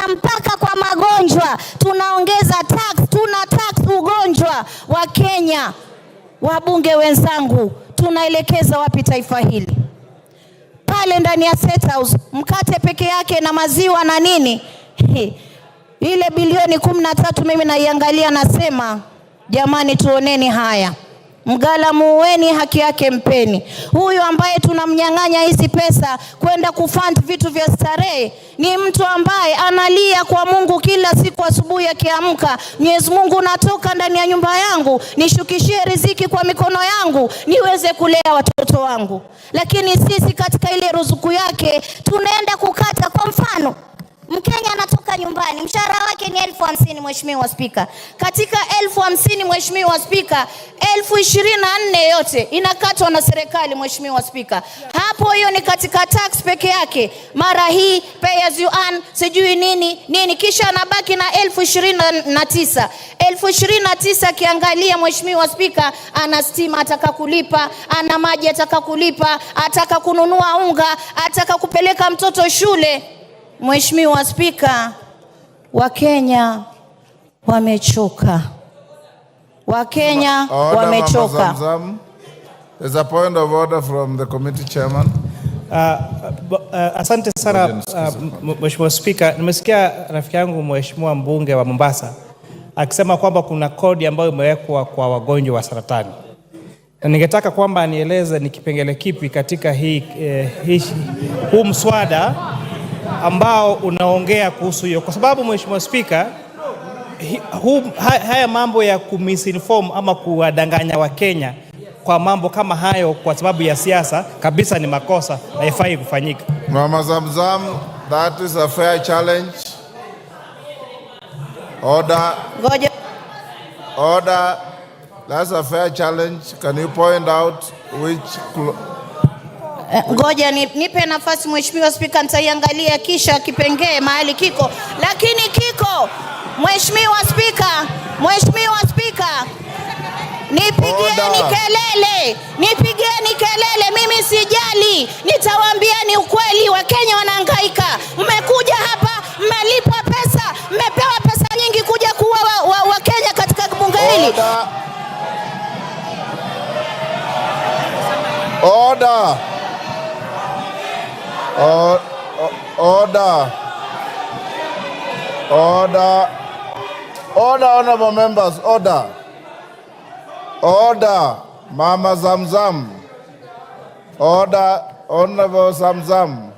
na mpaka kwa magonjwa. Tunaongeza tax, tuna tax ugonjwa wa Kenya. Wabunge wenzangu, tunaelekeza wapi taifa hili? Pale ndani ya State House, mkate peke yake na maziwa na nini? Ile bilioni 13 mimi naiangalia nasema, jamani tuoneni haya. Mgala muweni, haki yake mpeni. Huyu ambaye tunamnyang'anya hizi pesa kwenda kufund vitu vya starehe ni mtu ambaye analia kwa Mungu kila siku asubuhi akiamka, Mwenyezi Mungu, natoka ndani ya nyumba yangu nishukishie riziki kwa mikono yangu niweze kulea watoto wangu. Lakini sisi katika ile ruzuku yake tunaenda kukata. Kwa mfano, Mkenya anatoka nyumbani, mshahara wake ni 50,000 Mheshimiwa Spika. Katika 50,000 Mheshimiwa Spika, 24,000 yote inakatwa na serikali Mheshimiwa Spika. Hapo hiyo ni katika tax peke yake. Mara hii pay as you earn, sijui nini, kisha anabaki na 29,000. 29,000 kiangalia Mheshimiwa Spika, ana stima ataka kulipa, ana maji ataka kulipa, ataka kununua unga, ataka kupeleka mtoto shule. Mheshimiwa Spika, Wakenya wamechoka. Wakenya wamechoka. There's a point of order from the committee chairman. Asante sana Mheshimiwa Spika. Nimesikia rafiki yangu Mheshimiwa mbunge wa Mombasa akisema kwamba kuna kodi ambayo imewekwa kwa wagonjwa wa saratani. Na ningetaka kwamba anieleze ni kipengele kipi katika huu mswada ambao unaongea kuhusu hiyo, kwa sababu Mheshimiwa Spika, haya mambo ya kumisinform ama kuwadanganya wa Kenya kwa mambo kama hayo kwa sababu ya siasa kabisa ni makosa na haifai kufanyika. Mama Zamzam, that is a fair challenge. Order. That's a fair challenge. Can you point out which Ngoja nipe nafasi Mheshimiwa Spika, nitaiangalia kisha kipengee mahali kiko. Lakini kiko Mheshimiwa Spika, nipigieni kelele, mimi sijali. Nitawaambieni ukweli, Wakenya wanahangaika. Mmekuja hapa, mmelipwa pesa, mmepewa pesa nyingi kuja kuwa Wakenya katika bunge hili. Order. Honorable members, order. Mama Zamzam. Order, Honorable Zamzam.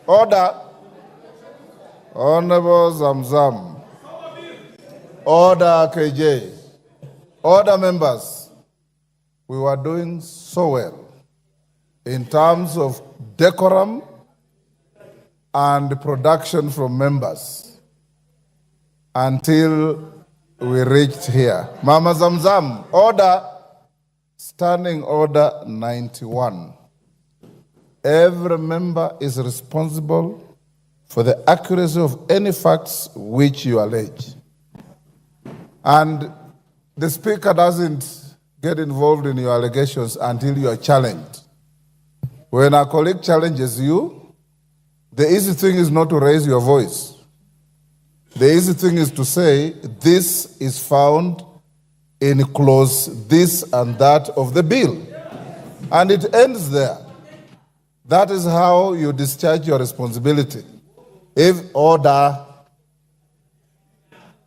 Order. Honorable Zamzam. Order, KJ. Order, members. We were doing so well in terms of decorum and production from members until we reached here. Mama Zamzam, order, standing order 91. Every member is responsible for the accuracy of any facts which you allege. And the Speaker doesn't get involved in your allegations until you are challenged. When a colleague challenges you, the easy thing is not to raise your voice. The easy thing is to say, this is found in clause this and that of the bill. And it ends there. That is how you discharge your responsibility. If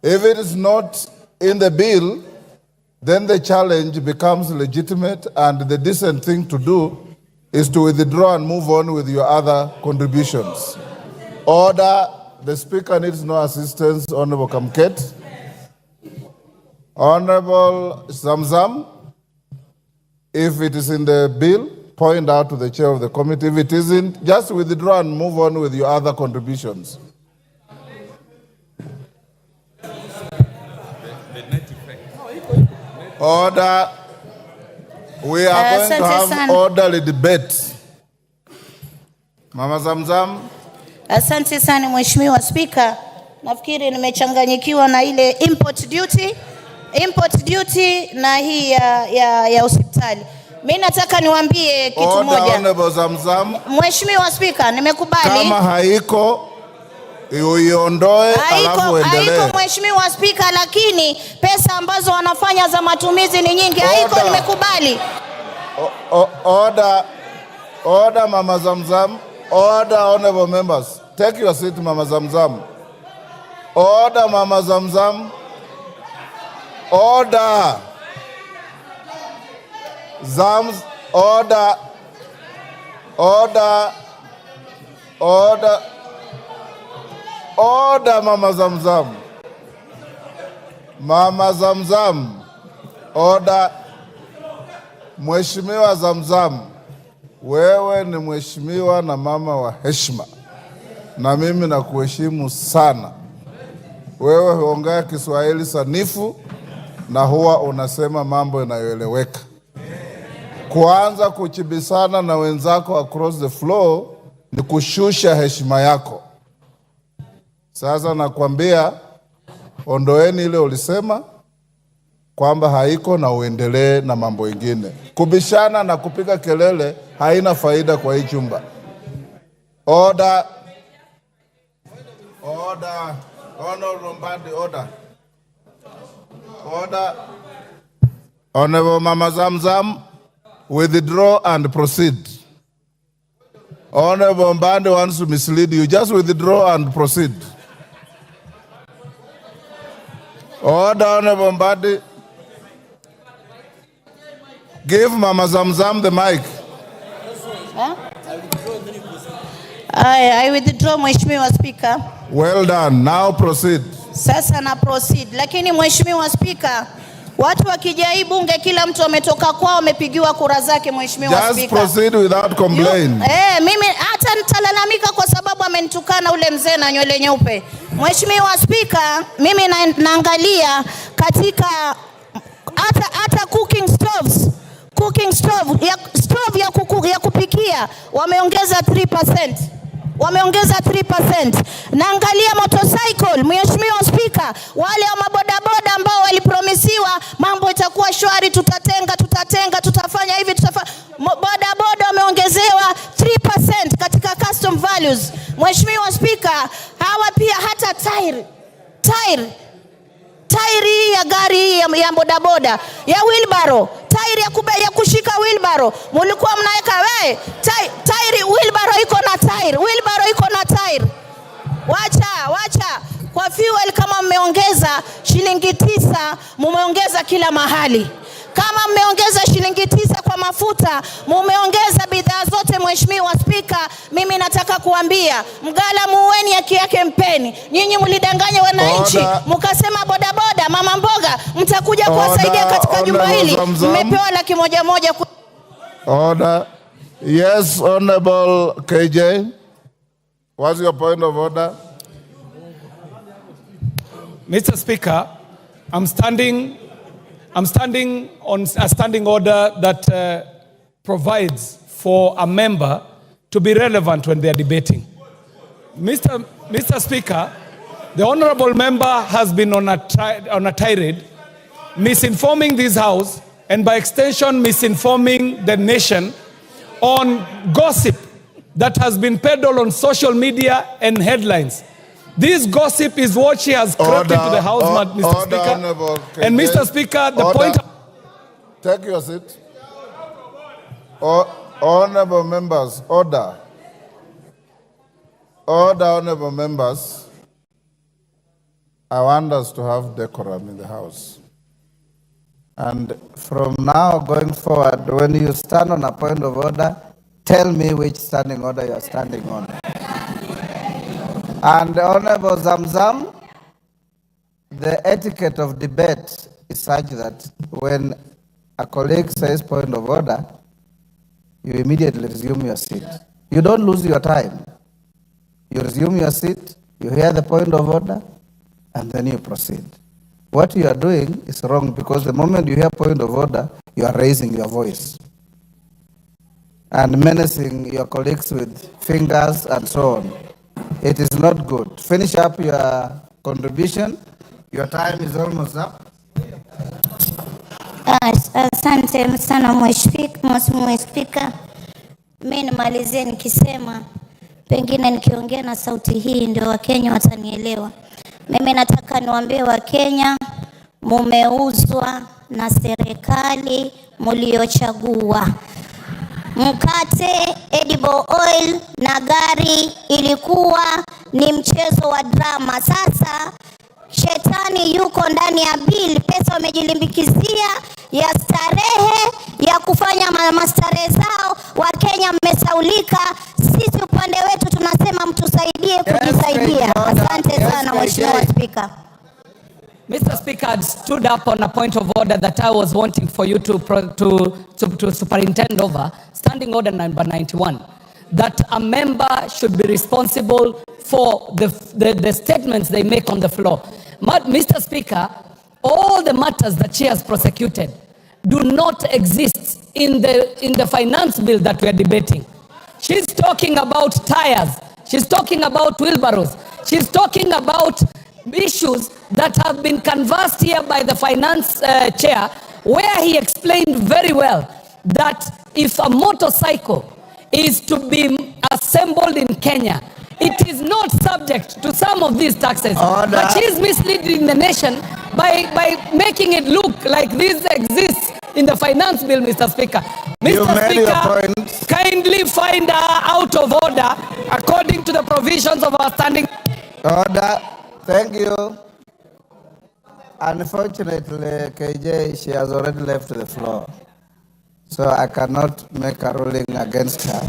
it is not in the bill, then the challenge becomes legitimate, and the decent thing to do is to withdraw and move on with your other contributions. Order. The Speaker needs no assistance. Honorable Kamket. Honorable Zamzam, if it is in the bill, point out to the chair of the committee. If it isn't, just withdraw and move on with your other contributions. Order. We are going to have orderly debate. Mama Zamzam. Asante sana Mheshimiwa Spika. Nafikiri nimechanganyikiwa na ile import duty na hii ya hospitali. Mimi nataka niwaambie kitu moja. Honorable Zamzam. Mheshimiwa Spika, nimekubali. Kama haiko uiondoe alafu uendelee. Haiko Mheshimiwa Spika, lakini pesa ambazo wanafanya za matumizi ni nyingi. Haiko, nimekubali. Order, Mama Zamzam. Order, honorable members. Take your seat, Mama Zamzam. Order, Mama Zamzam. Order. Order. Order, Mama Zamzam. Mama Zamzam. Order. Mheshimiwa Zamzam, wewe ni mheshimiwa na mama wa heshima, na mimi nakuheshimu sana. Wewe huongea Kiswahili sanifu na huwa unasema mambo yanayoeleweka. Kuanza kuchibisana na wenzako across the floor ni kushusha heshima yako. Sasa nakwambia, ondoeni ile ulisema kwamba haiko na uendelee na mambo ingine. Kubishana na kupiga kelele haina faida kwa hii chumba. Order. Order. Honorable Mbadi, order. Order. Honorable Mama Zamzam, withdraw and proceed. Honorable Mbadi wants to mislead you. Just withdraw and proceed. Order, Honorable Mbadi. Give Mama Zamzam the mic. Huh? I withdraw, Mheshimiwa Speaker. Well done. Now proceed. Sasa na proceed. Lakini Mheshimiwa Speaker, watu wakija hii bunge kila mtu ametoka kwao amepigiwa kura zake, Mheshimiwa Speaker. Just proceed without complaint. Mimi hata nitalalamika kwa sababu amenitukana ule mzee na nywele nyeupe. Mheshimiwa Speaker, mimi naangalia katika hata cooking stove ya kupikia wameongeza 3%. Wameongeza 3%. Naangalia motorcycle, Mheshimiwa Speaker, wale wa mabodaboda ambao walipromisiwa mambo itakuwa shwari, tutafanya hivi, bodaboda wameongezewa 3% katika custom values. Mheshimiwa Speaker, hawa pia hata tairi ya gari ya bodaboda, ya wheelbarrow, tairi ya kushika wheelbarrow, mulikuwa mnaweka tairi, wheelbarrow iko na tairi. Wacha kwa fuel, kama mmeongeza shilingi 9, mumeongeza kila mahali. Kama mmeongeza shilingi 9 kwa mafuta, mumeongeza bidhaa zote. Mheshimiwa Speaker, mimi nataka kuambia mgala muweni haki yake mpeni. Nyinyi mlidanganya wananchi, mkasema bodaboda, mama mboga mtakuja kuwasaidia katika jumba hili. Mmepewa 100,000. Order. Yes, Honorable KJ. What's your point of order? Mr. Speaker, I'm standing on a standing order that provides for a member to be relevant when they are debating. Mr. Speaker, the honorable member has been on a tirade, misinforming this House and by extension misinforming the nation on gossip that has been peddled on social media and headlines. This gossip is what she has crept into the House, Mr. Speaker. And Mr. Speaker, the point... Take your seat. Honorable members, order. Order, honorable members. I want us to have decorum in the House. And from now going forward, when you stand on a point of order, tell me which standing order you are standing on. And Honorable Zamzam, the etiquette of debate is such that when a colleague says point of order, you immediately resume your seat. You don't lose your time. You resume your seat, you hear the point of order, and then you proceed. What you are doing is wrong, because the moment you hear point of order, you are raising your voice and menacing your colleagues with fingers and so on. It is not good. Finish up your contribution. Your time is almost up. Asante sana Mheshimiwa Spika. Mimi nimalizie nikisema pengine nikiongea na sauti hii ndio Wakenya watanielewa. Mimi nataka niwaambie Wakenya, mumeuzwa na serikali mliochagua. Mkate, edible oil na gari ilikuwa ni mchezo wa drama. Sasa shetani yuko ndani ya bill, pesa wamejilimbikizia ya starehe, ya kufanya mastarehe zao. Wakenya mmesaulika, sisi upande wetu tunasema mtusaidie kujisaidia. Asante sana Mheshimiwa Speaker. Mr. Speaker, I stood up on a point of order that I was wanting for you to superintend over, Standing Order number 91, that a member should be responsible for the statements they make on the floor. Mr. Speaker, all the matters that she has prosecuted do not exist in the finance bill that we are debating. She's talking about tires. She's talking about wheelbarrows. She's talking about issues that have been canvassed here by the finance chair, where he explained very well that if a motorcycle is to be assembled in Kenya, it is not subject to some of these taxes. Order. But she is misleading the nation by making it look like this exists in the finance bill, Mr. Speaker. Mr. Speaker, kindly find her out of order according to the provisions of our standing. Order. Thank you. Unfortunately, KJ, she has already left the floor, so I cannot make a ruling against her.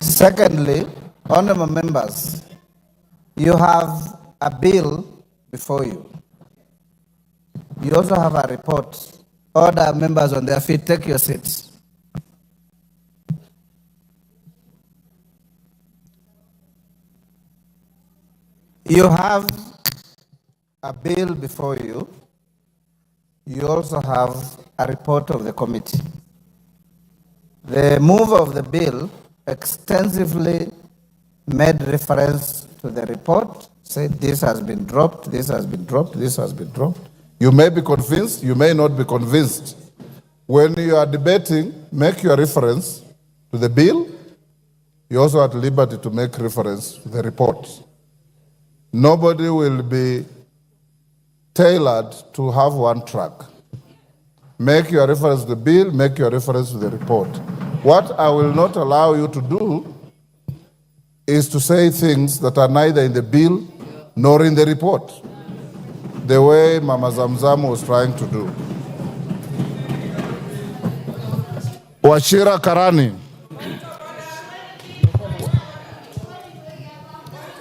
Secondly, honorable members, you have a bill before you. You also have a report. Order, members on their feet, take your seats. You have a bill before you. You also have a report of the committee. The mover of the bill extensively made reference to the report, said this has been dropped, this has been dropped, this has been dropped. You may be convinced, you may not be convinced. When you are debating, make your reference to the bill. You also have liberty to make reference to the report. Nobody will be tailored to have one track. Make your reference to the bill, make your reference to the report. What I will not allow you to do is to say things that are neither in the bill nor in the report, the way Mama Zamzam was trying to do. Wachira Karani.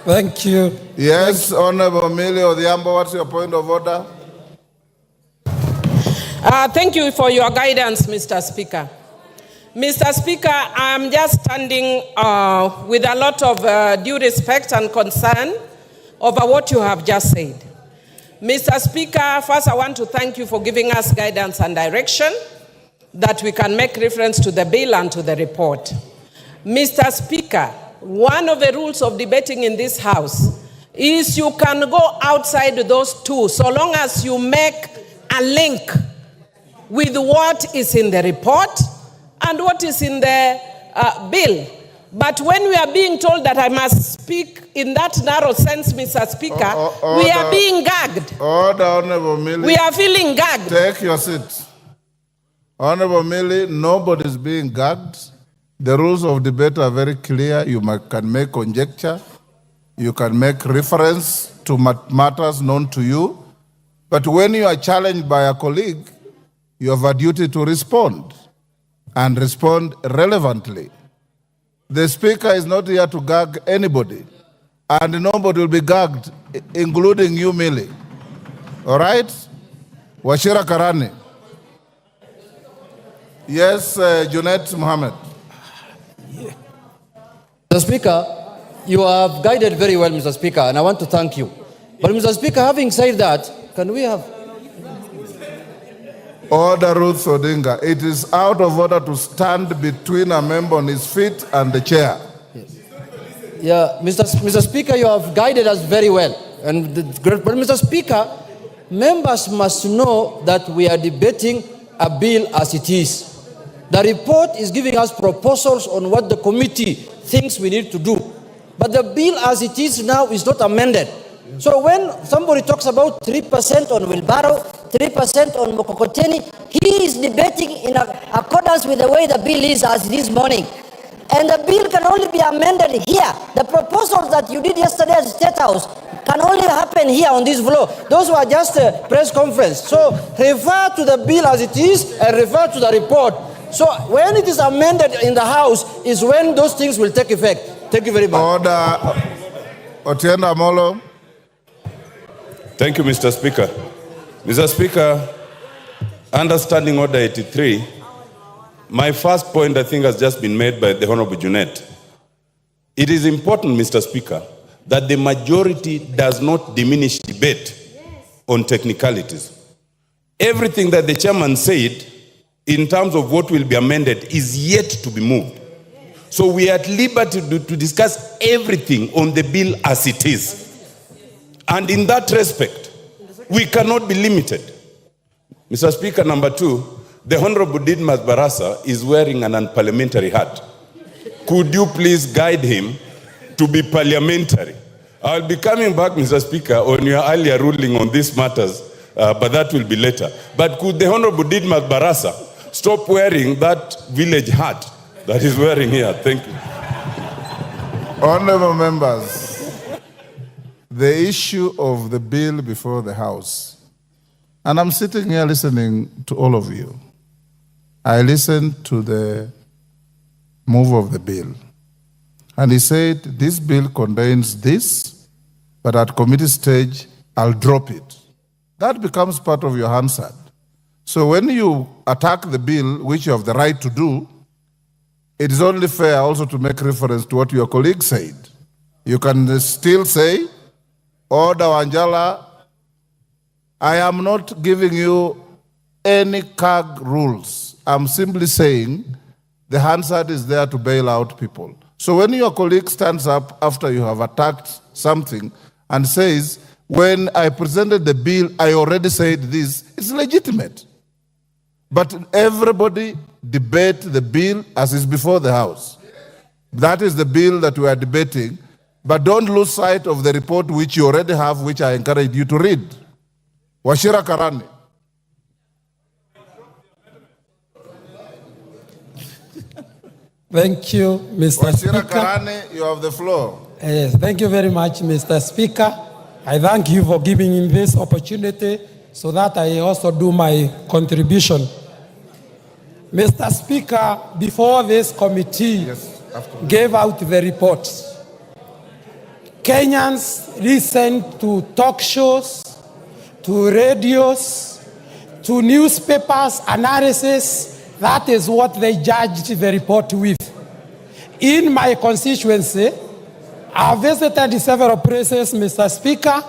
Thank you. Yes, Honorable Millie Odhiambo, what's your point of order? Thank you for your guidance, Mr. Speaker. Mr. Speaker, I'm just standing with a lot of due respect and concern over what you have just said. Mr. Speaker, first I want to thank you for giving us guidance and direction that we can make reference to the bill and to the report. Mr. Speaker, one of the rules of debating in this House is you can go outside those two so long as you make a link with what is in the report and what is in the bill. But when we are being told that I must speak in that narrow sense, Mr. Speaker, we are being gagged. Order, Honorable Millie. We are feeling gagged. Take your seat. Honorable Millie, nobody is being gagged. The rules of debate are very clear. You can make conjecture. You can make reference to matters known to you. But when you are challenged by a colleague, you have a duty to respond and respond relevantly. The Speaker is not here to gag anybody, and nobody will be gagged, including you, Millie. All right? Wachira Karani. Yes, Junet Mohammed. Mr. Speaker, you have guided very well, Mr. Speaker, and I want to thank you. But, Mr. Speaker, having said that, can we have... Order, Ruth Odinga. It is out of order to stand between a member on his feet and the chair. Yes. Yeah, Mr. Speaker, you have guided us very well. But, Mr. Speaker, members must know that we are debating a bill as it is. The report is giving us proposals on what the committee thinks we need to do. But the bill as it is now is not amended. So when somebody talks about 3% on wheelbarrow, 3% on mokokoteni, he is debating in accordance with the way the bill is as this morning. And the bill can only be amended here. The proposals that you did yesterday at the State House can only happen here on this floor. Those were just a press conference. So refer to the bill as it is and refer to the report. So when it is amended in the House is when those things will take effect. Thank you very much. Order. Otienda Molo. Thank you, Mr. Speaker. Mr. Speaker, understanding Order 83, my first point, I think, has just been made by the Honorable Junet. It is important, Mr. Speaker, that the majority does not diminish debate on technicalities. Everything that the chairman said in terms of what will be amended is yet to be moved. So we are at liberty to discuss everything on the bill as it is. And in that respect, we cannot be limited. Mr. Speaker, number 2, the Honorable Didmas Barasa is wearing an unparliamentary hat. Could you please guide him to be parliamentary? I'll be coming back, Mr. Speaker, on your earlier ruling on these matters, but that will be later. But could the Honorable Didmas Barasa stop wearing that village hat that he's wearing here? Thank you. Honorable members, the issue of the bill before the House, and I'm sitting here listening to all of you. I listened to the move of the bill, and he said, this bill contains this, but at committee stage, I'll drop it. That becomes part of your Hansard. So when you attack the bill, which you have the right to do, it is only fair also to make reference to what your colleague said. You can still say, Order Wanjala, I am not giving you any CAG rules. I'm simply saying the Hansard is there to bail out people. So when your colleague stands up after you have attacked something and says, when I presented the bill, I already said this, it's legitimate. But everybody debate the bill as is before the House. That is the bill that we are debating. But don't lose sight of the report which you already have, which I encourage you to read. Wachira Karani. Thank you, Mr. Wachira Speaker. Karani, you have the floor. Yes, thank you very much, Mr. Speaker. I thank you for giving me this opportunity so that I also do my contribution. Mr. Speaker, before this committee gave out the report, Kenyans listened to talk shows, to radios, to newspapers, analysis. That is what they judged the report with. In my constituency, I've visited several places, Mr. Speaker.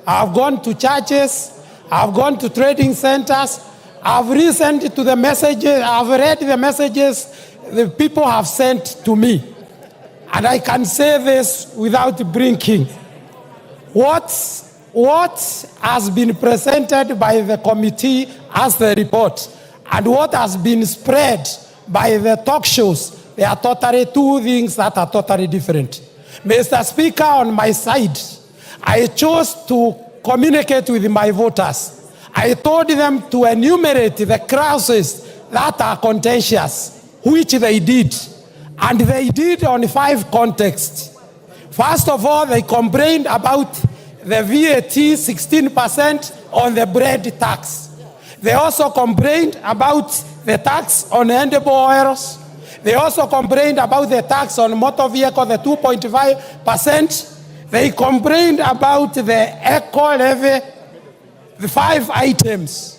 I've gone to churches. I've gone to trading centers. I've listened to the messages. I've read the messages the people have sent to me. And I can say this without blinking. What has been presented by the committee as the report and what has been spread by the talk shows, they are totally two things that are totally different. Mr. Speaker, on my side, I chose to communicate with my voters. I told them to enumerate the clauses that are contentious, which they did. And they did on 5 contexts. First of all, they complained about the VAT 16% on the bread tax. They also complained about the tax on edible oils. They also complained about the tax on motor vehicle, the 2.5%. They complained about the eco levy, the 5 items.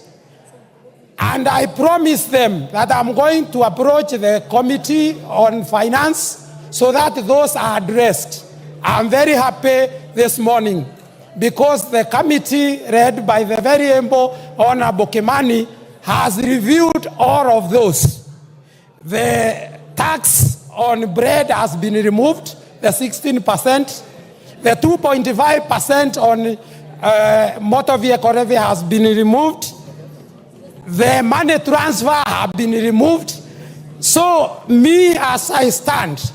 And I promised them that I'm going to approach the Committee on Finance so that those are addressed. I'm very happy this morning because the committee, led by the very able Honorable Kimani, has reviewed all of those. The tax on bread has been removed, the 16%. The 2.5% on motor vehicle levy has been removed. The money transfer have been removed. So me, as I stand,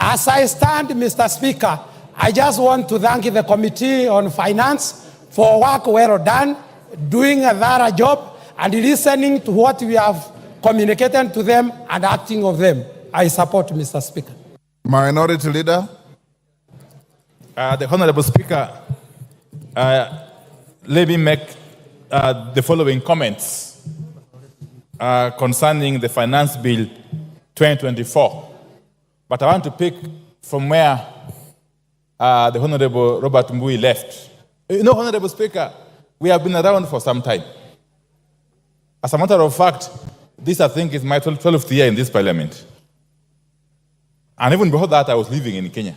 As I stand, Mr. Speaker, I just want to thank the Committee on Finance for work well done, doing a thorough job, and listening to what we have communicated to them and acting on them. I support, Mr. Speaker. Minority Leader. The Honorable Speaker, let me make the following comments concerning the Finance Bill 2024. But I want to pick from where the Honorable Robert Mbui left. You know, Honorable Speaker, we have been around for some time. As a matter of fact, this, I think, is my 12th year in this parliament. And even before that, I was living in Kenya.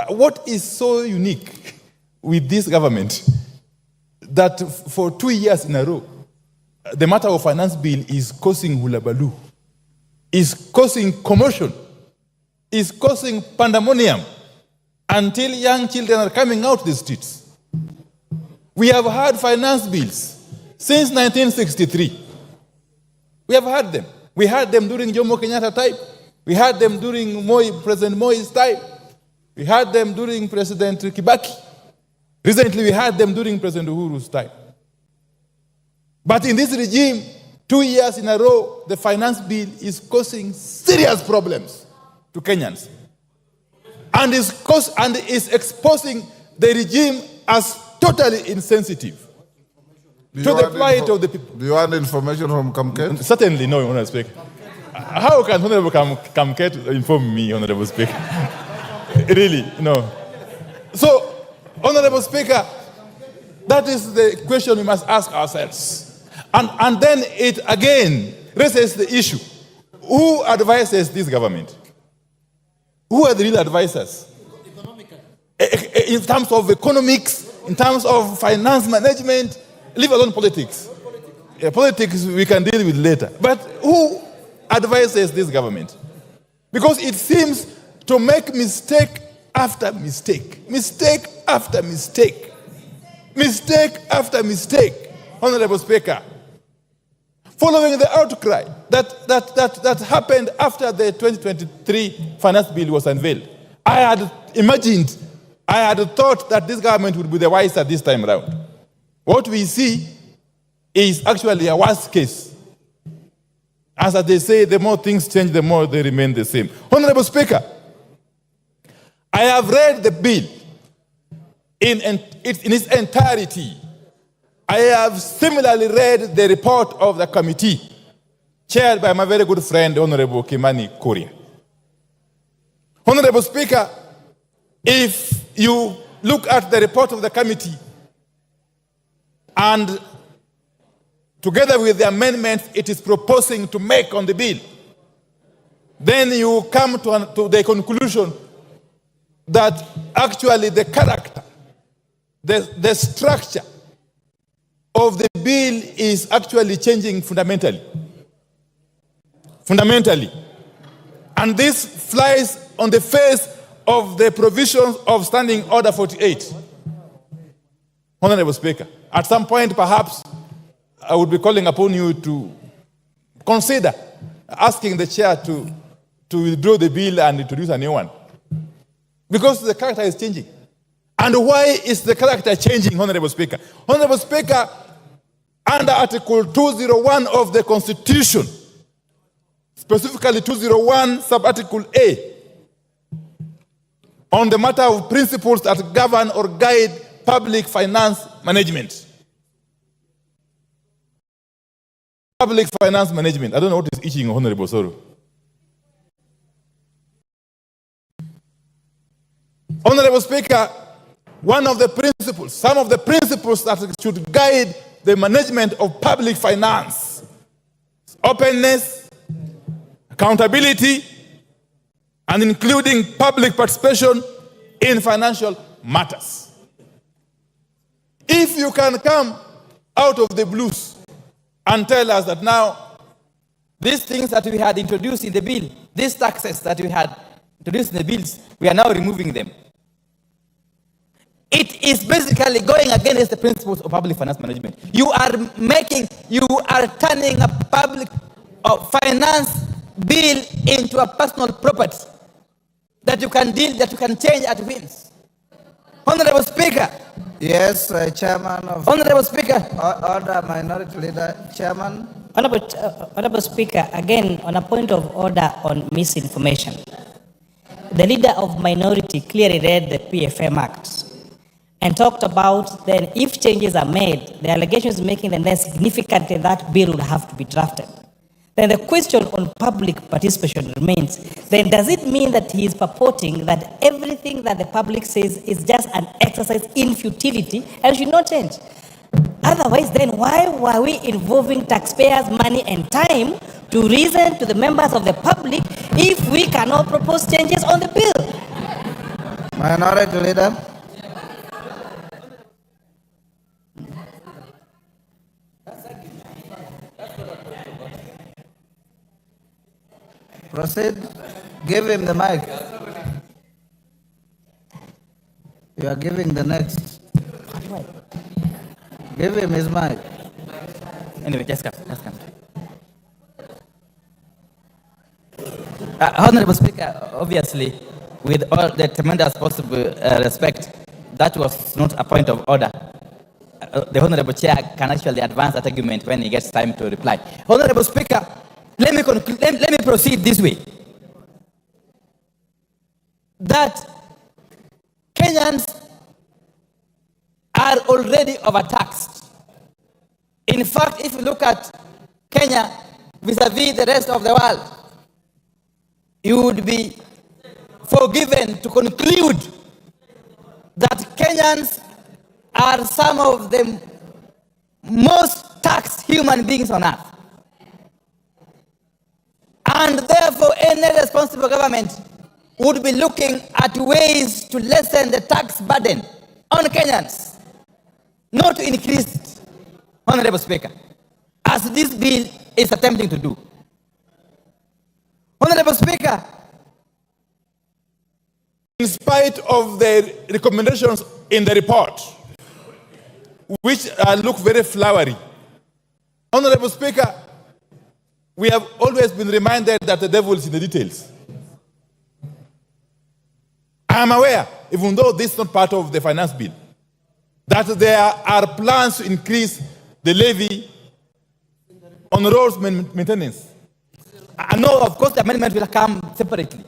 What is so unique with this government that for 2 years in a row, the matter of finance bill is causing hullabaloo, is causing commotion, is causing pandemonium until young children are coming out the streets. We have had finance bills since 1963. We have had them. We had them during Jomo Kenyatta time. We had them during President Moi's time. We had them during President Kibaki. Recently, we had them during President Uhuru's time. But in this regime, 2 years in a row, the finance bill is causing serious problems to Kenyans. And is exposing the regime as totally insensitive to the plight of the people. Do you want information from Kamket? Certainly no, Honorable Speaker. How can Honorable Kamket inform me, Honorable Speaker? Really, no. So, Honorable Speaker, that is the question we must ask ourselves. And then it again raises the issue. Who advises this government? Who are the real advisors? In terms of economics, in terms of finance management, leave alone politics. Politics we can deal with later. But who advises this government? Because it seems to make mistake after mistake, mistake after mistake, mistake after mistake, Honorable Speaker. Following the outcry that happened after the 2023 finance bill was unveiled, I had thought that this government would be the wiser this time around. What we see is actually a worse case. As they say, the more things change, the more they remain the same. Honorable Speaker, I have read the bill in its entirety. I have similarly read the report of the committee chaired by my very good friend, Honorable Kimani Kuria. Honorable Speaker, if you look at the report of the committee and together with the amendments it is proposing to make on the bill, then you come to the conclusion that actually the character, the structure of the bill is actually changing fundamentally. Fundamentally. And this flies on the face of the provisions of Standing Order 48. Honorable Speaker, at some point perhaps I would be calling upon you to consider asking the chair to withdraw the bill and introduce a new one. Because the character is changing. And why is the character changing, Honorable Speaker? Honorable Speaker, under Article 201 of the Constitution, specifically 201 sub-article A, on the matter of principles that govern or guide public finance management. Public finance management. I don't know what is itching, Honorable Soro. Honorable Speaker, one of the principles, some of the principles that should guide the management of public finance: openness, accountability, and including public participation in financial matters. If you can come out of the blues and tell us that now these things that we had introduced in the bill, these taxes that we had introduced in the bills, we are now removing them. It is basically going against the principles of public finance management. You are turning a public finance bill into a personal property. that you can deal, that you can change at whims. Honorable Speaker. Yes, Chairman of... Honorable Speaker. Order, Minority Leader. Chairman. Honorable Speaker, again, on a point of order on misinformation. The leader of minority clearly read the PFM Act and talked about then if changes are made, the allegations making them less significant, that bill would have to be drafted. Then the question on public participation remains. Then does it mean that he is purporting that everything that the public says is just an exercise in futility and should not change? Otherwise, then why were we involving taxpayers' money and time to reason to the members of the public if we cannot propose changes on the bill? Minority Leader. Proceed. Give him the mic. You are giving the next. Give him his mic. Anyway, just come. Honorable Speaker, obviously, with all the tremendous possible respect, that was not a point of order. The Honorable Chair can actually advance that argument when he gets time to reply. Honorable Speaker, let me proceed this way. That Kenyans are already overtaxed. In fact, if you look at Kenya vis-a-vis the rest of the world, you would be forgiven to conclude that Kenyans are some of the most taxed human beings on earth. And therefore, any responsible government would be looking at ways to lessen the tax burden on Kenyans, not to increase it, Honorable Speaker, as this bill is attempting to do. Honorable Speaker, in spite of the recommendations in the report, which look very flowery, Honorable Speaker, we have always been reminded that the devil is in the details. I am aware, even though this is not part of the finance bill, that there are plans to increase the levy on roads maintenance. I know, of course, the amendment will come separately.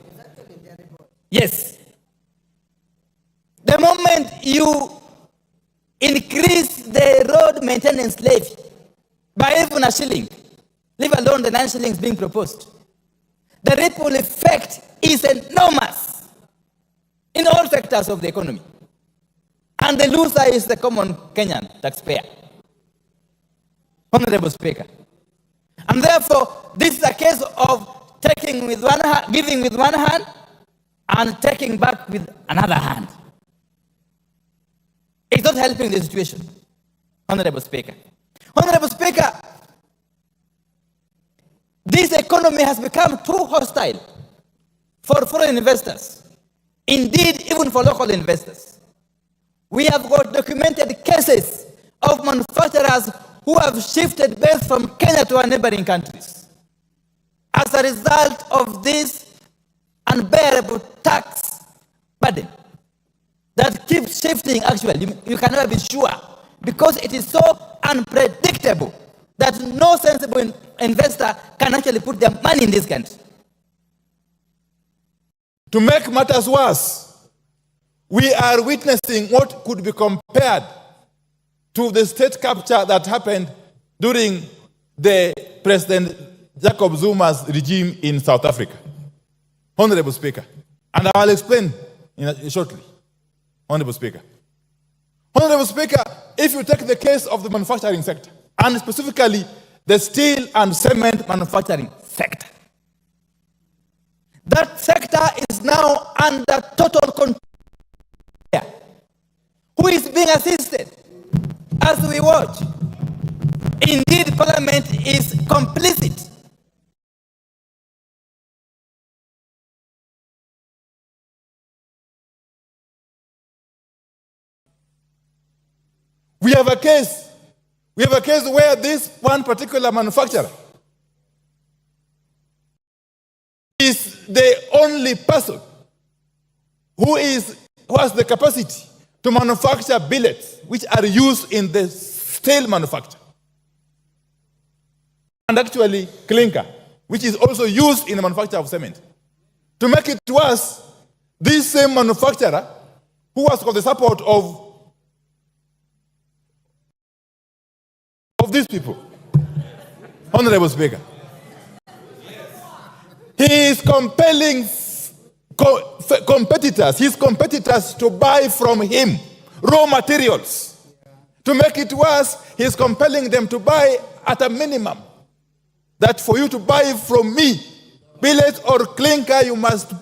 Yes. The moment you increase the road maintenance levy by even a shilling, leave alone the 9 shillings being proposed, the ripple effect is enormous in all sectors of the economy. And the loser is the common Kenyan taxpayer. Honorable Speaker. And therefore, this is a case of taking with one hand, giving with one hand, and taking back with another hand. It's not helping the situation, Honorable Speaker. Honorable Speaker, this economy has become too hostile for foreign investors, indeed even for local investors. We have got documented cases of manufacturers who have shifted base from Kenya to our neighboring countries as a result of this unbearable tax burden that keeps shifting. Actually, you can never be sure because it is so unpredictable that no sensible investor can actually put their money in this country. To make matters worse, we are witnessing what could be compared to the state capture that happened during the President Jacob Zuma's regime in South Africa. Honorable Speaker, and I'll explain shortly. Honorable Speaker. Honorable Speaker, if you take the case of the manufacturing sector, and specifically the steel and cement manufacturing sector, that sector is now under total control. Who is being assisted as we watch? Indeed, Parliament is complicit. We have a case where this one particular manufacturer is the only person who has the capacity to manufacture billets which are used in the steel manufacture. And actually clinker, which is also used in the manufacture of cement. To make it worse, this same manufacturer, who has got the support of these people, Honorable Speaker, he is compelling his competitors to buy from him raw materials. To make it worse, he is compelling them to buy at a minimum. That for you to buy from me billet or clinker, you must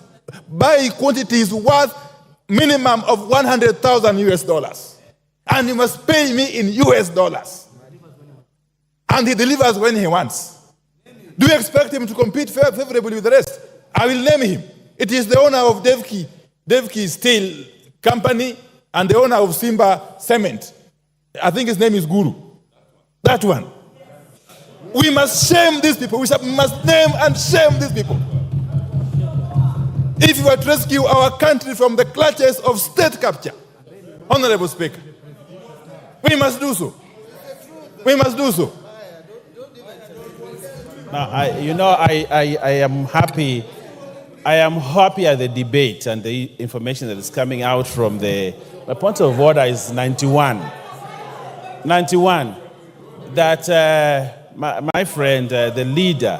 buy quantities worth minimum of 100,000 US dollars. And you must pay me in US dollars. And he delivers when he wants. Do you expect him to compete favorably with the rest? I will name him. It is the owner of Devki Steel Company and the owner of Simba Cement. I think his name is Guru. That one. We must shame these people. We must name and shame these people. If you were to rescue our country from the clutches of state capture, Honorable Speaker, we must do so. We must do so. Now, I am happy. I am happy at the debate and the information that is coming out from my point of order is 91. 91. That my friend, the leader,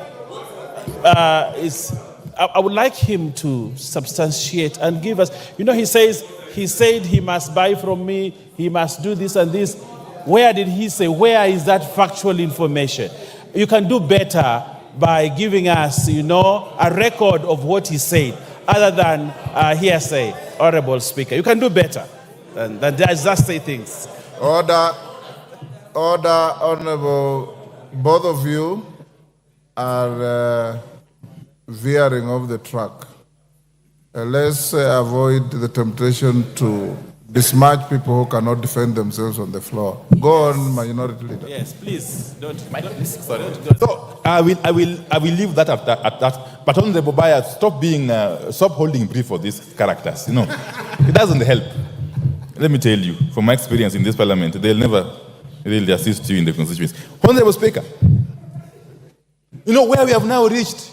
I would like him to substantiate and give us, he said he must buy from me, he must do this and this. Where did he say? Where is that factual information? You can do better by giving us, a record of what he said, other than hearsay, Honorable Speaker. You can do better than just say things. Order, Honorable. Both of you are veering off the track. Let's avoid the temptation to besmirch people who cannot defend themselves on the floor. Go on, Minority Leader. Yes, please. Don't. Sorry. So I will leave that at that. But Honorable Baya, stop holding brief for these characters. It doesn't help. Let me tell you, from my experience in this parliament, they'll never really assist you in the constituency. Honorable Speaker, where we have now reached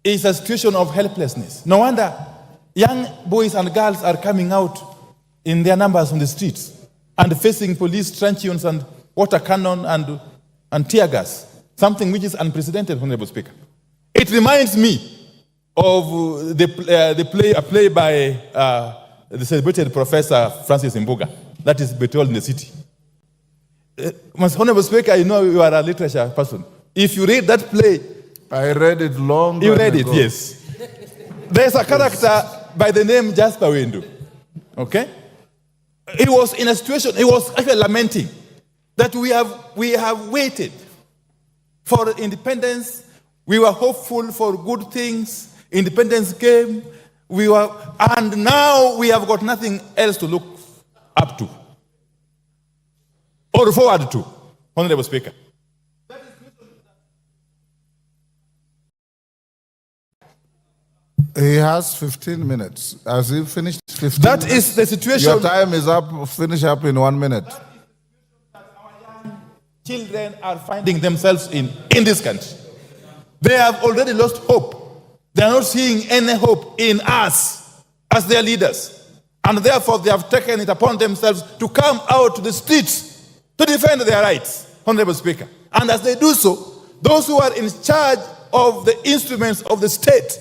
is a situation of helplessness. No wonder young boys and girls are coming out in their numbers on the streets and facing police truncheons and water cannon and tear gas, something which is unprecedented, Honorable Speaker. It reminds me of a play by the celebrated Professor Francis Mbuga, that is Betrayal in the City. Honorable Speaker, you are a literature person. If you read that play, I read it long ago. You read it, yes. There's a character by the name Jasper Wendu. Okay? He was in a situation, he was actually lamenting that we have waited for independence. We were hopeful for good things. Independence came. And now we have got nothing else to look up to or forward to, Honorable Speaker. He has 15 minutes. Has he finished 15 That minutes? is the situation. Your time is up. Finish up in 1 minute. Children are finding themselves in this country. They have already lost hope. They are not seeing any hope in us as their leaders. And therefore, they have taken it upon themselves to come out to the streets to defend their rights, Honorable Speaker. And as they do so, those who are in charge of the instruments of the state,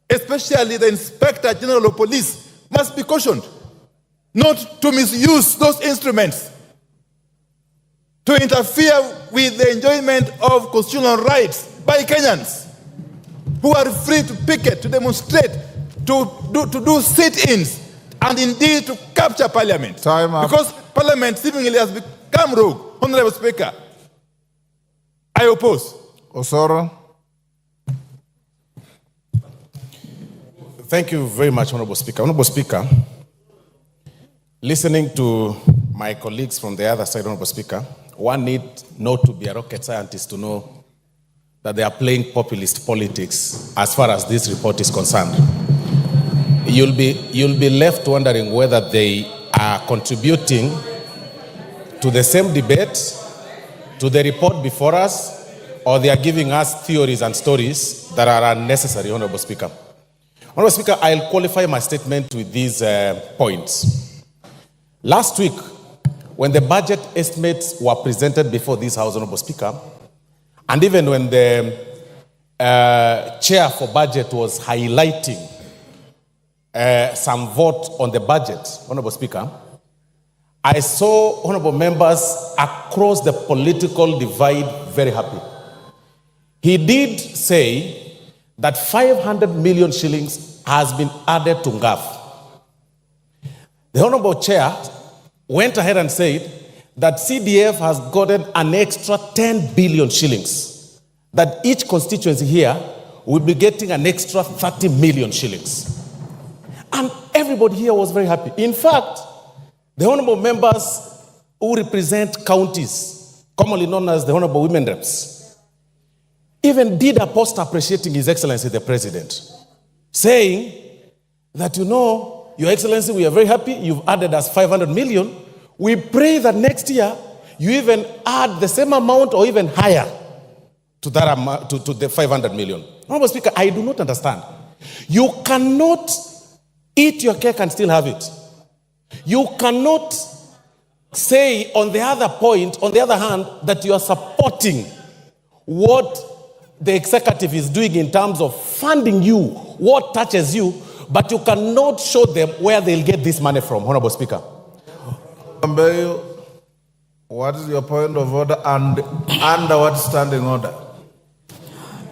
especially the Inspector General of Police, must be cautioned not to misuse those instruments to interfere with the enjoyment of constitutional rights by Kenyans who are free to picket, to demonstrate, to do sit-ins, and indeed to capture Parliament. Time up. Because Parliament seemingly has become rogue. Honorable Speaker, I oppose. Osoro. Thank you very much, Honorable Speaker. Honorable Speaker, listening to my colleagues from the other side, Honorable Speaker, one need not to be a rocket scientist to know that they are playing populist politics as far as this report is concerned. you'll be left wondering whether they are contributing to the same debate, to the report before us, or they are giving us theories and stories that are unnecessary, Honorable Speaker. Honorable Speaker, I'll qualify my statement with these points. Last week, when the budget estimates were presented before this House, Honorable Speaker, and even when the chair for budget was highlighting some vote on the budget, Honorable Speaker, I saw honorable members across the political divide very happy. He did say that 500 million shillings has been added to NGAF. The honorable chair went ahead and said that CDF has gotten an extra 10 billion shillings, that each constituency here will be getting an extra 30 million shillings. And everybody here was very happy. In fact, the honorable members who represent counties, commonly known as the honorable women reps, even did a post appreciating His Excellency the President, saying that, you know, Your Excellency, we are very happy you've added us 500 million. We pray that next year you even add the same amount or even higher to that amount, to the 500 million. Honorable Speaker, I do not understand. You cannot eat your cake and still have it. You cannot say on the other hand, that you are supporting what the executive is doing in terms of funding you, what touches you, but you cannot show them where they'll get this money from, Honorable Speaker. What is your point of order and under what standing order?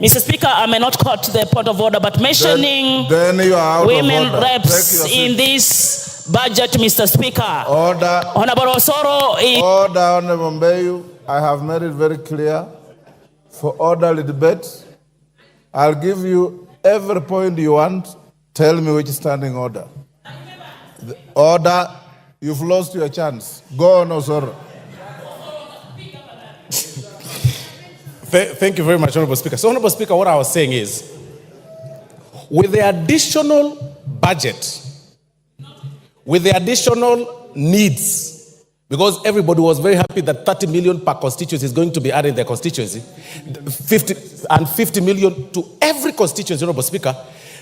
Mr. Speaker, I may not quote the point of order, but mentioning then you are out women of order. reps in this budget, Mr. Speaker. Order. Honorable Osoro. Order, Honorable Mbeyu. I have made it very clear for orderly debate. I'll give you every point you want. Tell me which standing order. The order, you've lost your chance. Go on, Osoro. Thank you very much, Honorable Speaker. So, Honorable Speaker, what I was saying is, with the additional budget, with the additional needs, because everybody was very happy that 30 million per constituency is going to be added in their constituency, 50 million to every constituency, Honorable Speaker,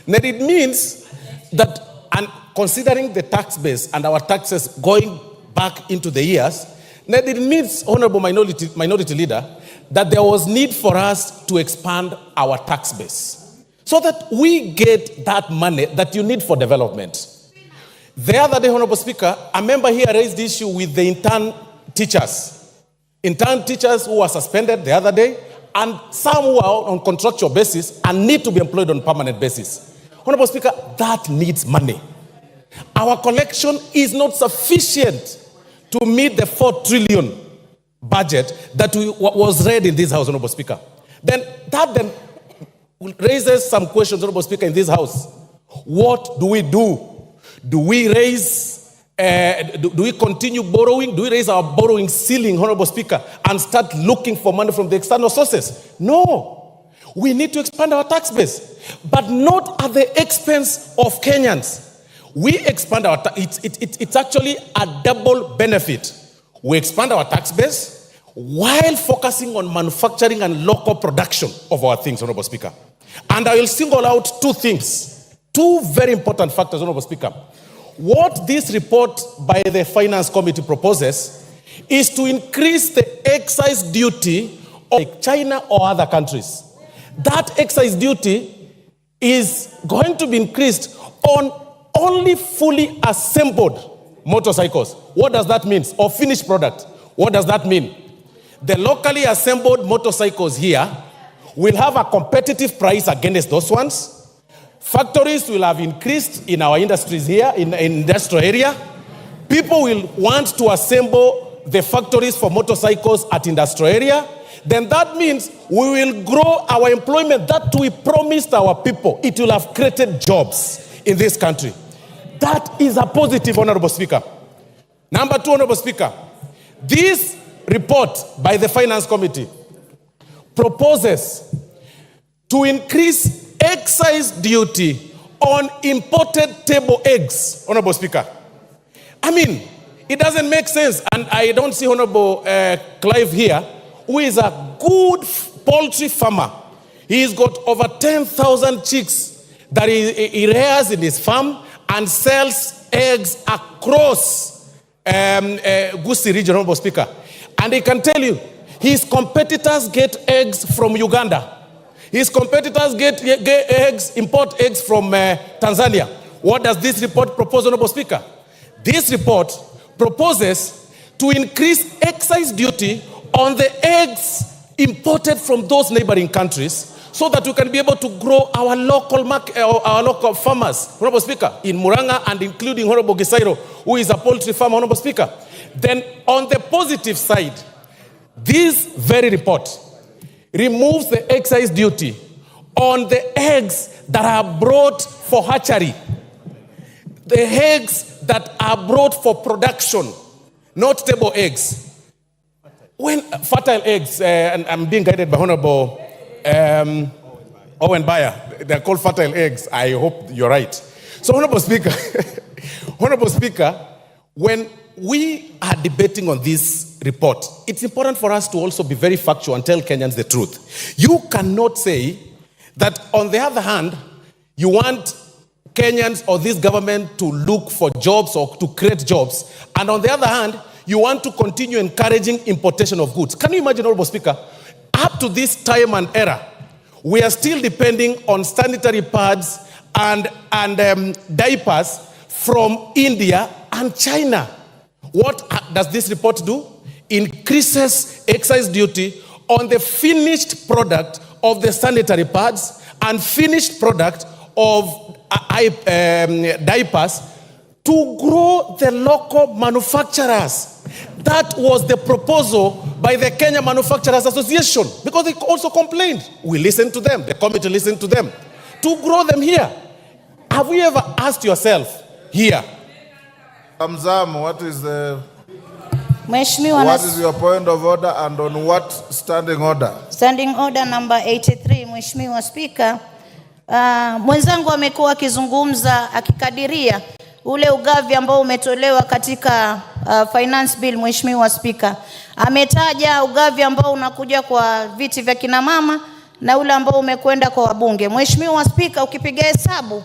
then it means that, and considering the tax base and our taxes going back into the years, then it means, Honorable Minority Leader, that there was need for us to expand our tax base so that we get that money that you need for development. The other day, Honorable Speaker, a member here raised the issue with the intern teachers who were suspended the other day, and some who are on contractual basis and need to be employed on permanent basis. Honorable Speaker, that needs money. Our collection is not sufficient to meet the 4 trillion budget that was read in this House, Honorable Speaker. Then raises some questions, Honorable Speaker, in this House. What do we do? Do we continue borrowing? Do we raise our borrowing ceiling, Honorable Speaker, and start looking for money from the external sources? No. We need to expand our tax base, but not at the expense of Kenyans. We expand our it's actually a double benefit. We expand our tax base while focusing on manufacturing and local production of our things, Honorable Speaker. And I will single out two things, two very important factors, Honorable Speaker. What this report by the Finance Committee proposes is to increase the excise duty of China or other countries. That excise duty is going to be increased on only fully assembled motorcycles. What does that mean? Or finished product. What does that mean? The locally assembled motorcycles here will have a competitive price against those ones. Factories will have increased in our industries here, in industrial area. People will want to assemble the factories for motorcycles at industrial area. Then that means we will grow our employment that we promised our people. It will have created jobs in this country. That is a positive, Honorable Speaker. Number two, Honorable Speaker, this report by the Finance Committee proposes to increase excise duty on imported table eggs, Honorable Speaker. I mean, it doesn't make sense. And I don't see Honorable Clive here, who is a good poultry farmer. He's got over 10,000 chicks that he rears in his farm and sells eggs across Gusii region, Honorable Speaker. And he can tell you, his competitors get eggs from Uganda. His competitors get eggs, import eggs from Tanzania. What does this report propose, Honorable Speaker? This report proposes to increase excise duty on the eggs imported from those neighboring countries so that we can be able to grow our local market, our local farmers, Honorable Speaker, in Muranga and including Honorable Gisairo, who is a poultry farmer, Honorable Speaker. Then on the positive side, this very report removes the excise duty on the eggs that are brought for hatchery. The eggs that are brought for production, not table eggs. When fertile eggs, and I'm being guided by Honorable Owen Bayer, they're called fertile eggs. I hope you're right. So, Honorable Speaker, Honorable Speaker, when we are debating on this report, it's important for us to also be very factual and tell Kenyans the truth. You cannot say that, on the other hand, you want Kenyans or this government to look for jobs or to create jobs, and on the other hand, you want to continue encouraging importation of goods. Can you imagine, Honorable Speaker, up to this time and era, we are still depending on sanitary pads and diapers from India and China. What does this report do? Increases excise duty on the finished product of the sanitary pads and finished product of diapers to grow the local manufacturers. That was the proposal by the Kenya Manufacturers Association, because they also complained. We listened to them, the committee listened to them, to grow them here. Have you ever asked yourself here, Mzam, what is your point of order and on what standing order? Standing order number 83, Mheshimiwa Spika. Mwenzangu amekuwa akizungumza akikadiria ule ugavi ambao umetolewa katika finance bill. Mheshimiwa Spika, ametaja ugavi ambao unakuja kwa viti vya kina mama na ule ambao umekwenda kwa wabunge. Mheshimiwa Spika, ukipiga hesabu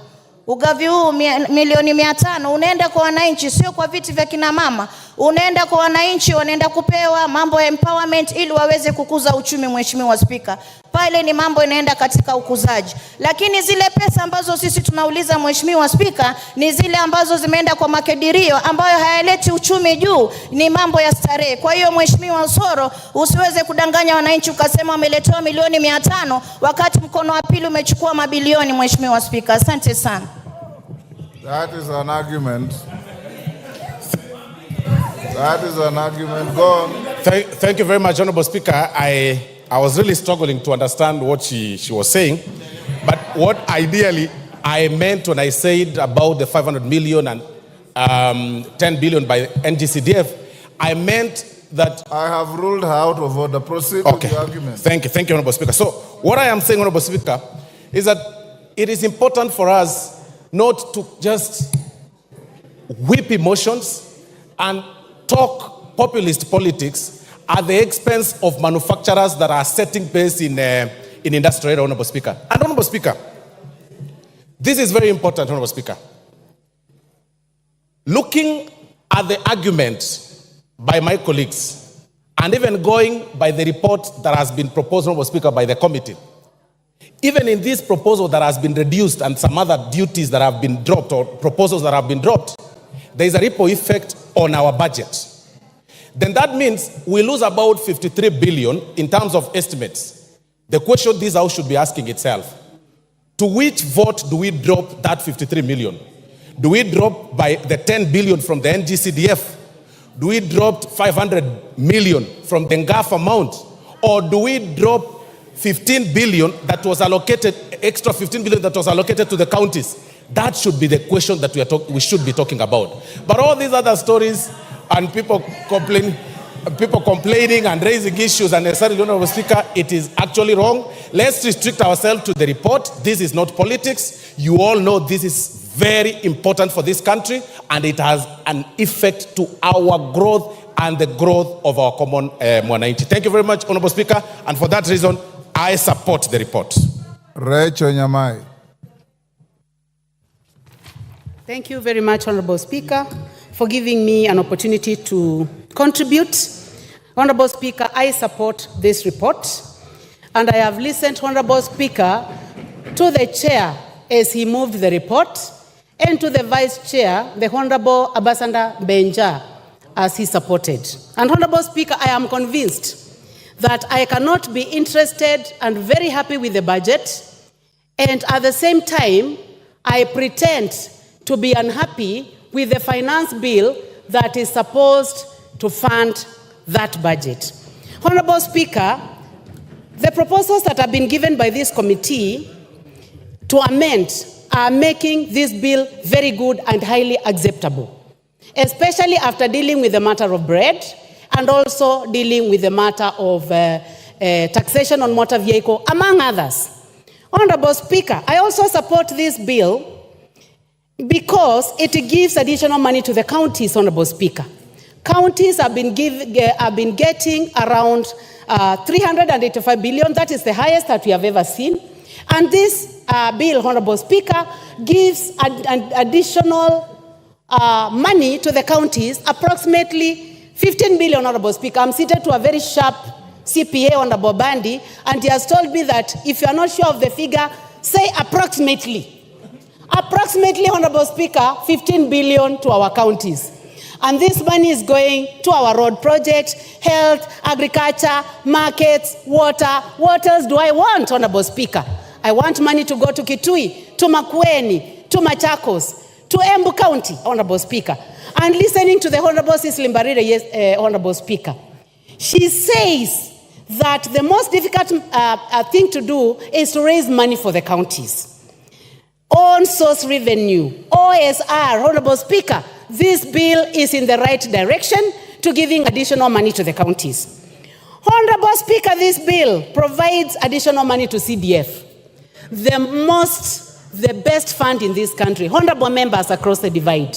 ugavi huu milioni 500 unaenda kwa wananchi, sio kwa viti vya kina mama. Unaenda kwa wananchi, wanaenda kupewa mambo ya empowerment ili waweze kukuza uchumi. Mheshimiwa Spika, pale ni mambo inaenda katika ukuzaji. Lakini zile pesa ambazo sisi tunauliza Mheshimiwa Spika ni zile ambazo zimeenda kwa makadirio ambayo hayaleti uchumi juu, ni mambo ya starehe. Kwa hiyo Mheshimiwa Osoro, usiweze kudanganya wananchi ukasema wameletewa milioni 500 wakati mkono wa pili umechukua mabilioni. Mheshimiwa Spika, asante sana. That is an argument. That is an argument. Go on. Thank you very much, Honorable Speaker. I was really struggling to understand what she was saying. But what ideally I meant when I said about the 500 million and 10 billion by NGCDF, I meant that... I have ruled her out of order. Proceed with the argument. Thank you, Honorable Speaker. So what I am saying, Honorable Speaker, is that it is important for us not to just whip emotions and talk populist politics at the expense of manufacturers that are setting pace in industry, Honorable Speaker. And Honorable Speaker, this is very important, Honorable Speaker. Looking at the argument by my colleagues, and even going by the report that has been proposed, Honorable Speaker, by the committee, even in this proposal that has been reduced and some other duties that have been dropped or proposals that have been dropped, there is a ripple effect on our budget. Then that means we lose about 53 billion in terms of estimates. The question this House should be asking itself, to which vote do we drop that 53 million? Do we drop by the 10 billion from the NGCDF? Do we drop 500 million from the NGAF amount? Or do we drop 15 billion that was allocated, extra 15 billion that was allocated to the counties? That should be the question that we should be talking about. But all these other stories and people complaining, people complaining and raising issues unnecessarily, Honorable Speaker, it is actually wrong. Let's restrict ourselves to the report. This is not politics. You all know this is very important for this country, and it has an effect to our growth and the growth of our common mwananchi. Thank you very much, Honorable Speaker, and for that reason, I support the report. Rachel Nyamai. Thank you very much, Honorable Speaker, for giving me an opportunity to contribute. Honorable Speaker, I support this report, and I have listened, Honorable Speaker, to the chair as he moved the report, and to the vice chair, the Honorable Ambassador Benja, as he supported. And Honorable Speaker, I am convinced that I cannot be interested and very happy with the budget, and at the same time, I pretend to be unhappy with the finance bill that is supposed to fund that budget. Honorable Speaker, the proposals that have been given by this committee to amend are making this bill very good and highly acceptable, especially after dealing with the matter of bread and also dealing with the matter of taxation on motor vehicle, among others. Honorable Speaker, I also support this bill because it gives additional money to the counties, Honorable Speaker. Counties have been getting around 385 billion. That is the highest that we have ever seen. And this bill, Honorable Speaker, gives an additional money to the counties, approximately 15 billion, Honorable Speaker. I'm seated to a very sharp CPA, Honorable Bandi, and he has told me that if you are not sure of the figure, say approximately. Approximately, Honorable Speaker, 15 billion to our counties. And this money is going to our road projects, health, agriculture, markets, water. What else do I want, Honorable Speaker? I want money to go to Kitui, to Makueni, to Machakos, to Embu County, Honorable Speaker. And listening to the Honorable Cecily Mbarire, Honorable Speaker, she says that the most difficult thing to do is to raise money for the counties. On source revenue, OSR, Honorable Speaker, this bill is in the right direction to giving additional money to the counties. Honorable Speaker, this bill provides additional money to CDF, the best fund in this country. Honorable members across the divide,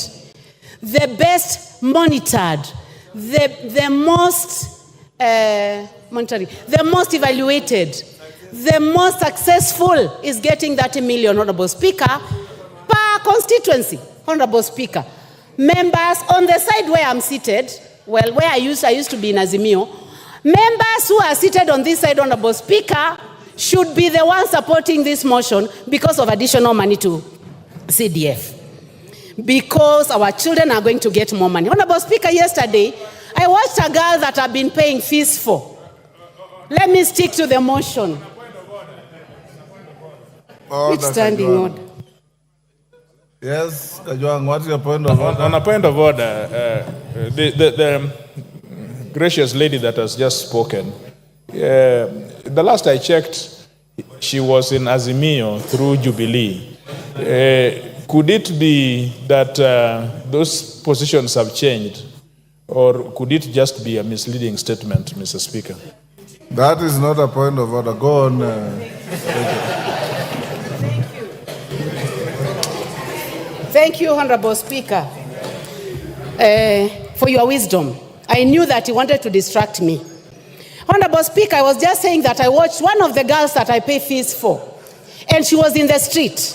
the best monitored, the most evaluated, the most successful is getting 30 million, Honorable Speaker, per constituency, Honorable Speaker. Members on the side where I'm seated, well, where I used to be in Azimio, members who are seated on this side, Honorable Speaker, should be the ones supporting this motion because of additional money to CDF. Because our children are going to get more money. Honorable Speaker, yesterday, I watched a girl that I've been paying fees for. Let me stick to the motion. Order, Which standing Kajwang. order? Yes, Kajwang, what's your point of order? On a point of order, the gracious lady that has just spoken, the last I checked, she was in Azimio through Jubilee. Could it be that those positions have changed, or could it just be a misleading statement, Mr. Speaker? That is not a point of order. Go on. Thank you, Honorable Speaker, for your wisdom. I knew that you wanted to distract me. Honorable Speaker, I was just saying that I watched one of the girls that I pay fees for, and she was in the street,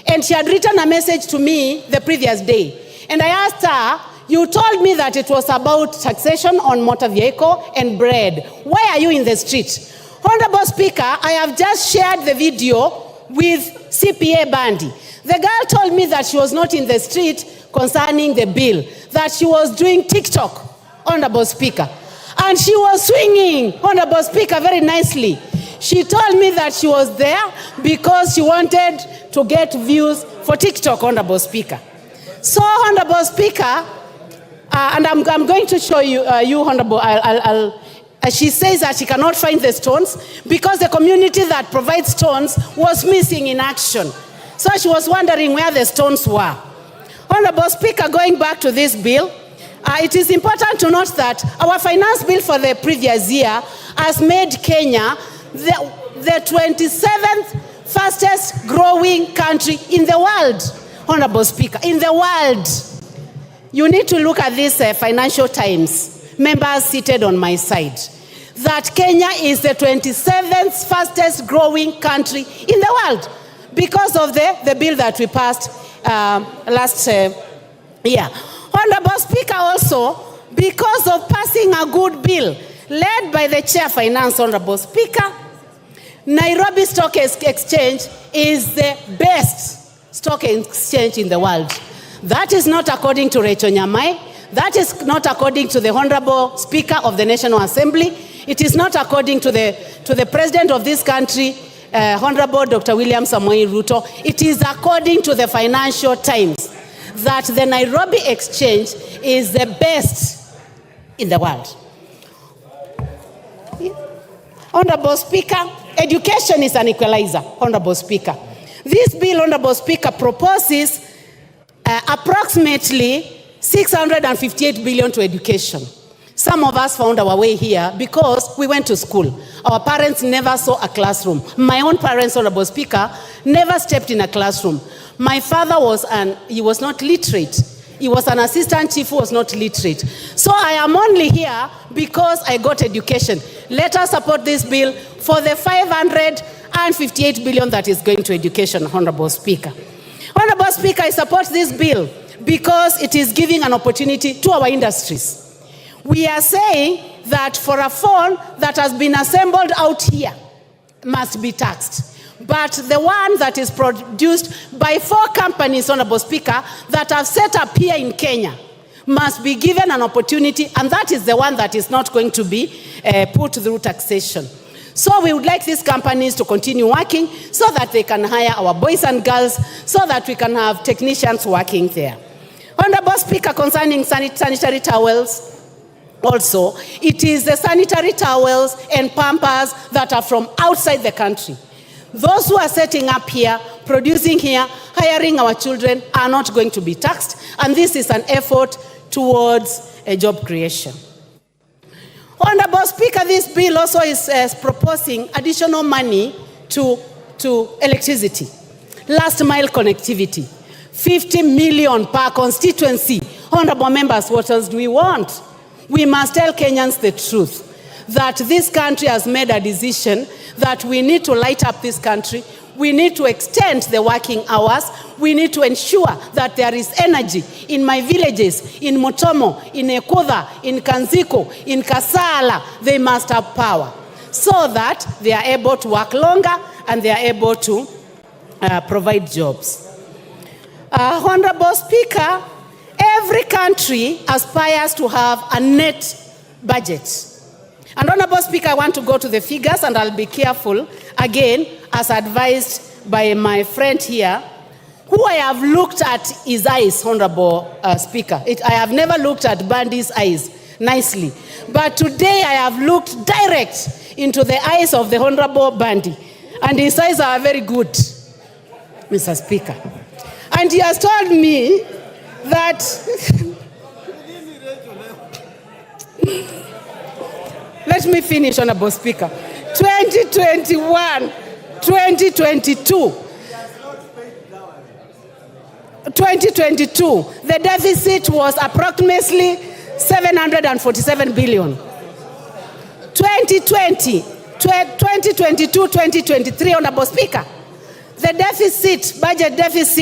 and she had written a message to me the previous day. And I asked her, you told me that it was about taxation on motor vehicle and bread. Why are you in the street? Honorable Speaker, I have just shared the video with CPA Bandi. The girl told me that she was not in the street concerning the bill, that she was doing TikTok, Honorable Speaker. And she was swinging, Honorable Speaker, very nicely. She told me that she was there because she wanted to get views for TikTok, Honorable Speaker. So, Honorable Speaker, and I'm going to show you, Honorable, she says that she cannot find the stones because the community that provides stones was missing in action. So she was wondering where the stones were. Honorable Speaker, going back to this bill, it is important to note that our finance bill for the previous year has made Kenya the 27th fastest growing country in the world, Honorable Speaker, in the world. You need to look at this Financial Times, members seated on my side, that Kenya is the 27th fastest growing country in the world because of the bill that we passed last year. Honorable Speaker, also, because of passing a good bill led by the Chair Finance, Honorable Speaker, Nairobi Stock Exchange is the best stock exchange in the world. That is not according to Rachel Nyamai. That is not according to the Honorable Speaker of the National Assembly. It is not according to the President of this country, Honorable Dr. William Samoei Ruto. It is according to the Financial Times that the Nairobi Exchange is the best in the world. Honorable Speaker, education is an equalizer, Honorable Speaker. This bill, Honorable Speaker, proposes approximately 658 billion to education. Some of us found our way here because we went to school. Our parents never saw a classroom. My own parents, Honorable Speaker, never stepped in a classroom. My father he was not literate. He was an assistant chief who was not literate. So I am only here because I got education. Let us support this bill for the 558 billion that is going to education, Honorable Speaker. Honorable Speaker, I support this bill because it is giving an opportunity to our industries. We are saying that for a phone that has been assembled out here must be taxed. But the one that is produced by 4 companies, Honorable Speaker, that have set up here in Kenya must be given an opportunity, and that is the one that is not going to be put through taxation. So we would like these companies to continue working so that they can hire our boys and girls, so that we can have technicians working there. Honorable Speaker, concerning sanitary towels, also, it is the sanitary towels and pampers that are from outside the country. Those who are setting up here, producing here, hiring our children are not going to be taxed, and this is an effort towards a job creation. Honorable Speaker, this bill also is proposing additional money to electricity, last mile connectivity, 50 million per constituency. Honorable members, what else do we want? We must tell Kenyans the truth, that this country has made a decision that we need to light up this country. We need to extend the working hours. We need to ensure that there is energy in my villages, in Mutomo, in Ekudha, in Kanziko, in Kasala. They must have power so that they are able to work longer and they are able to provide jobs. Honorable Speaker, every country aspires to have a net budget. And Honorable Speaker, I want to go to the figures, and I'll be careful, again, as advised by my friend here, who I have looked at his eyes, Honorable Speaker. I have never looked at Bandy's eyes nicely. But today I have looked direct into the eyes of the Honorable Bandy, and his eyes are very good, Mr. Speaker. And he has told me that let me finish, Honorable Speaker. 2021, 2022, the deficit was approximately 747 billion. 2020, 2022, 2023, Honorable Speaker, the deficit, budget deficit,